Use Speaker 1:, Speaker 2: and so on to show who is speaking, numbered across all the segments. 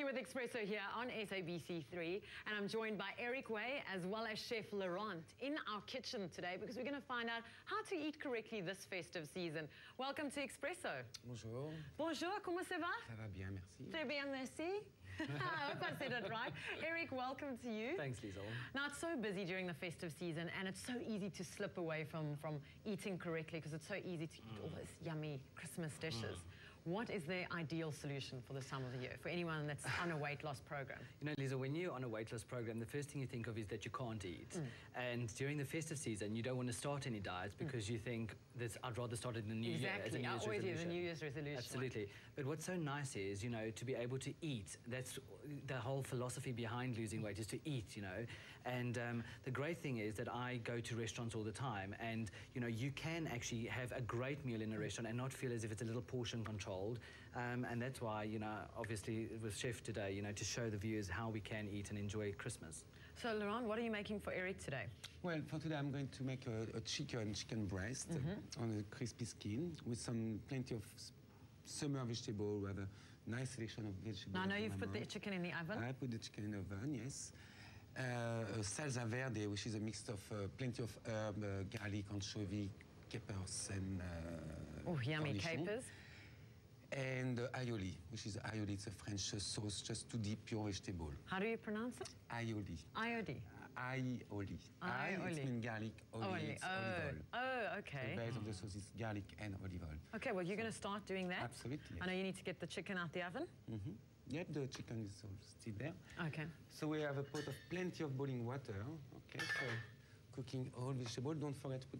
Speaker 1: with Expresso here on SABC3, and I'm joined by Eric Way as well as Chef Laurent in our kitchen today because we're going to find out how to eat correctly this festive season. Welcome to Expresso.
Speaker 2: Bonjour.
Speaker 1: Bonjour, comment ça va?
Speaker 2: Ça va bien, merci.
Speaker 1: Très bien, merci. I hope I said it right. Eric, welcome to you.
Speaker 3: Thanks, Liesl.
Speaker 1: Now, it's so busy during the festive season and it's so easy to slip away from eating correctly because it's so easy to eat all those yummy Christmas dishes. What is the ideal solution for this time of the year, for anyone that's on a weight loss program?
Speaker 3: You know, Lisa, when you're on a weight loss program, the first thing you think of is that you can't eat. And during the festive season, you don't want to start any diets because you think, I'd rather start it in the new year as a New Year's
Speaker 1: I always
Speaker 3: resolution.
Speaker 1: use the New Year's resolution.
Speaker 3: Absolutely. But what's so nice is, you know, to be able to eat. That's the whole philosophy behind losing weight, is to eat, you know. And the great thing is that I go to restaurants all the time and, you know, you can actually have a great meal in a restaurant and not feel as if it's a little portion controlled. And that's why, you know, obviously with Chef today, you know, to show the viewers how we can eat and enjoy Christmas.
Speaker 1: So, Laurent, what are you making for Eric today?
Speaker 2: Well, for today I'm going to make a chicken breast on a crispy skin with plenty of summer vegetable. We have a nice selection of vegetables.
Speaker 1: Now, I know you've put the chicken in the oven.
Speaker 2: I put the chicken in the oven, yes. Salsa verde, which is a mix of plenty of herb, garlic, anchovy, capers, and
Speaker 1: oh, yummy
Speaker 2: cornichon.
Speaker 1: capers.
Speaker 2: And aioli, which is aioli. It's a French sauce just to dip pure vegetable.
Speaker 1: How do you pronounce it?
Speaker 2: Aioli.
Speaker 1: Aioli.
Speaker 2: Aioli. It means garlic, olive oil.
Speaker 1: Oh, okay.
Speaker 2: The base of the sauce is garlic and olive oil.
Speaker 1: Okay, well, you're going to start doing that?
Speaker 2: Absolutely.
Speaker 1: I know you need to get the chicken out the oven.
Speaker 2: Yep, the chicken is all still there.
Speaker 1: Okay.
Speaker 2: So we have a pot of plenty of boiling water. Okay, so cooking all vegetable. Don't forget to put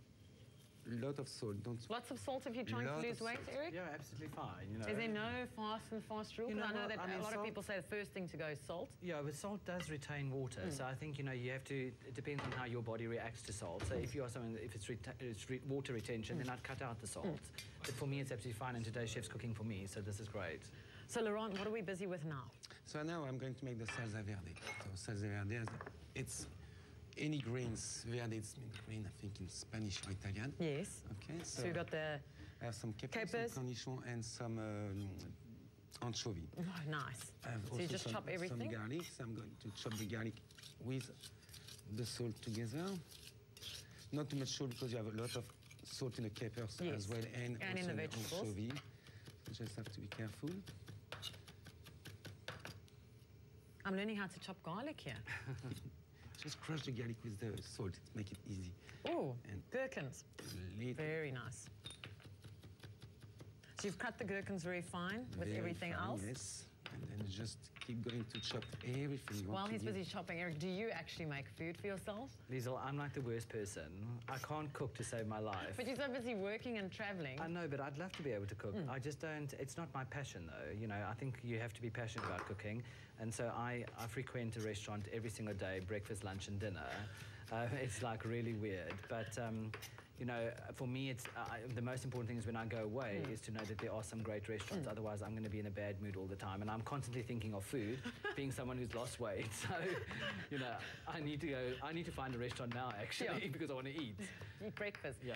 Speaker 2: a lot of salt.
Speaker 1: Lots of salt if you're trying to lose weight, Eric?
Speaker 3: Yeah, absolutely fine. You know.
Speaker 1: Is there no fast and fast rule? Because I know that a lot of people say the first thing to go is salt.
Speaker 3: Yeah, but salt does retain water. So I think, you know, you have to, it depends on how your body reacts to salt. So if you are someone, if it's water retention, then I'd cut out the salt. But for me, it's absolutely fine. And today's chef's cooking for me, so this is great.
Speaker 1: So, Laurent, what are we busy with now?
Speaker 2: So now I'm going to make the salsa verde. So salsa verde, it's any grains. Verde, it's green, I think, in Spanish or Italian.
Speaker 1: Yes.
Speaker 2: Okay.
Speaker 1: So you got the
Speaker 2: I have some capers, some cornichon, and some anchovy.
Speaker 1: Oh, nice. So you just chop everything?
Speaker 2: Some garlic. So I'm going to chop the garlic with the salt together. Not too much salt because you have a lot of salt in the capers as well, and also
Speaker 1: in the vegetables.
Speaker 2: Anchovy. You just have to be careful.
Speaker 1: I'm learning how to chop garlic here.
Speaker 2: Just crush the garlic with the salt. Make it easy.
Speaker 1: Oh, gherkins. Very nice. So you've cut the gherkins very fine with everything else?
Speaker 2: Yes. And then just keep going to chop everything.
Speaker 1: While he's busy chopping, Eric, do you actually make food for yourself?
Speaker 3: Liesl, I'm like the worst person. I can't cook to save my life.
Speaker 1: But you're so busy working and traveling.
Speaker 3: I know, but I'd love to be able to cook. I just don't, it's not my passion though. You know, I think you have to be passionate about cooking. And so I frequent a restaurant every single day, breakfast, lunch and dinner. It's like really weird. But, you know, for me, it's the most important thing is when I go away is to know that there are some great restaurants. Otherwise, I'm going to be in a bad mood all the time. And I'm constantly thinking of food, being someone who's lost weight. So, you know, I need to find a restaurant now, actually, because I want to eat.
Speaker 1: Eat breakfast.
Speaker 3: Yeah.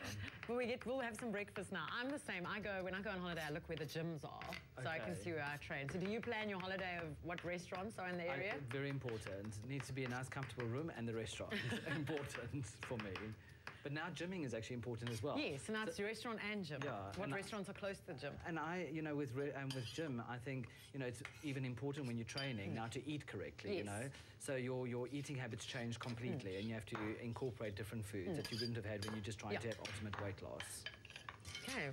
Speaker 1: We'll have some breakfast now. I'm the same. When I go on holiday, I look where the gyms are, so I can see where I train. So do you plan your holiday of what restaurants are in the area?
Speaker 3: Very important. It needs to be a nice, comfortable room, and the restaurant is important for me. But now gymming is actually important as well.
Speaker 1: Yes, so now it's restaurant and gym.
Speaker 3: Yeah,
Speaker 1: what restaurants are close to the gym?
Speaker 3: And you know, with gym, I think, you know, it's even important when you're training now to eat correctly, you know. So your eating habits change completely and you have to incorporate different foods that you wouldn't have had when you're just trying to have ultimate weight loss.
Speaker 1: Okay.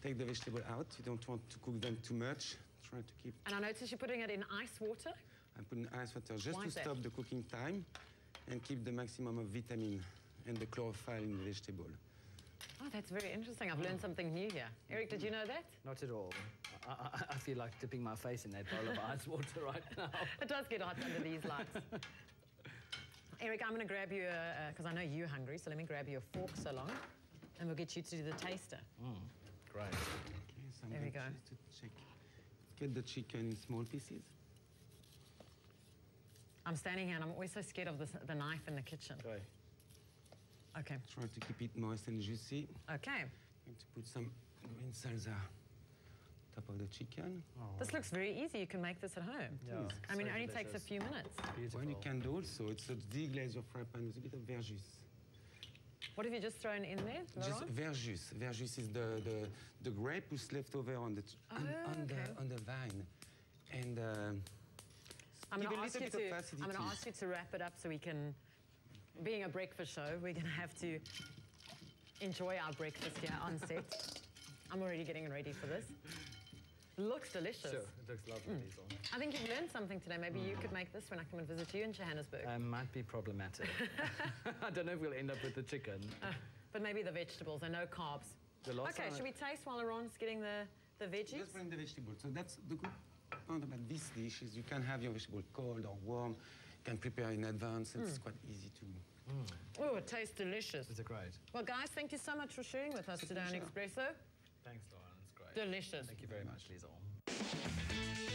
Speaker 2: Take the vegetable out. You don't want to cook them too much. Try to keep...
Speaker 1: And I noticed you're putting it in ice water?
Speaker 2: I'm putting ice water just to stop the cooking time and keep the maximum of vitamin and the chlorophyll in the vegetable.
Speaker 1: Oh, that's very interesting. I've learned something new here. Eric, did you know that?
Speaker 3: Not at all. I feel like dipping my face in that bowl of ice water right now.
Speaker 1: It does get hot under these lights. Eric, I'm going to grab you, because I know you're hungry, so let me grab you a fork so long, and we'll get you to do the taster.
Speaker 3: Great.
Speaker 2: Okay, so
Speaker 1: there we go.
Speaker 2: Just to check. Get the chicken in small pieces.
Speaker 1: I'm standing here and I'm always so scared of the knife in the kitchen. Okay.
Speaker 2: Try to keep it moist and juicy.
Speaker 1: Okay.
Speaker 2: I'm going to put some green salsa top of the chicken.
Speaker 3: Oh.
Speaker 1: This looks very easy. You can make this at home.
Speaker 3: Yeah,
Speaker 1: I mean,
Speaker 3: so
Speaker 1: it only takes a
Speaker 3: delicious.
Speaker 1: few minutes.
Speaker 3: Beautiful.
Speaker 2: Well, you can do also, it's a deglaze your fry pan with a bit of verjus.
Speaker 1: What have you just thrown in there,
Speaker 2: Just
Speaker 1: Laurent?
Speaker 2: verjus. Verjus is the grape who's left over on the on the vine, and
Speaker 1: I'm
Speaker 2: give
Speaker 1: going
Speaker 2: a
Speaker 1: to ask
Speaker 2: little
Speaker 1: you
Speaker 2: bit
Speaker 1: to.
Speaker 2: of acidity.
Speaker 1: I'm going to ask you to wrap it up so we can. Being a breakfast show, we're going to have to enjoy our breakfast here on set. I'm already getting ready for this. Looks delicious.
Speaker 3: Sure, it looks lovely, Liesl.
Speaker 1: I think you've learned something today. Maybe you could make this when I come and visit you in Johannesburg.
Speaker 3: Might be problematic. I don't know if we'll end up with the chicken.
Speaker 1: But maybe the vegetables and no carbs.
Speaker 3: The last
Speaker 1: Okay,
Speaker 3: time
Speaker 1: should we taste while Laurent's getting the veggies?
Speaker 2: just bring the vegetable. So that's the good part about this dish is you can have your vegetable cold or warm. You can prepare in advance. It's quite easy to.
Speaker 1: Oh, it tastes delicious.
Speaker 3: It's great.
Speaker 1: Well, guys, thank you so much for sharing with us today on
Speaker 2: pleasure.
Speaker 1: Expresso.
Speaker 3: Thanks, Lauren. It's great.
Speaker 1: Delicious.
Speaker 3: Thank you very much, Liesl.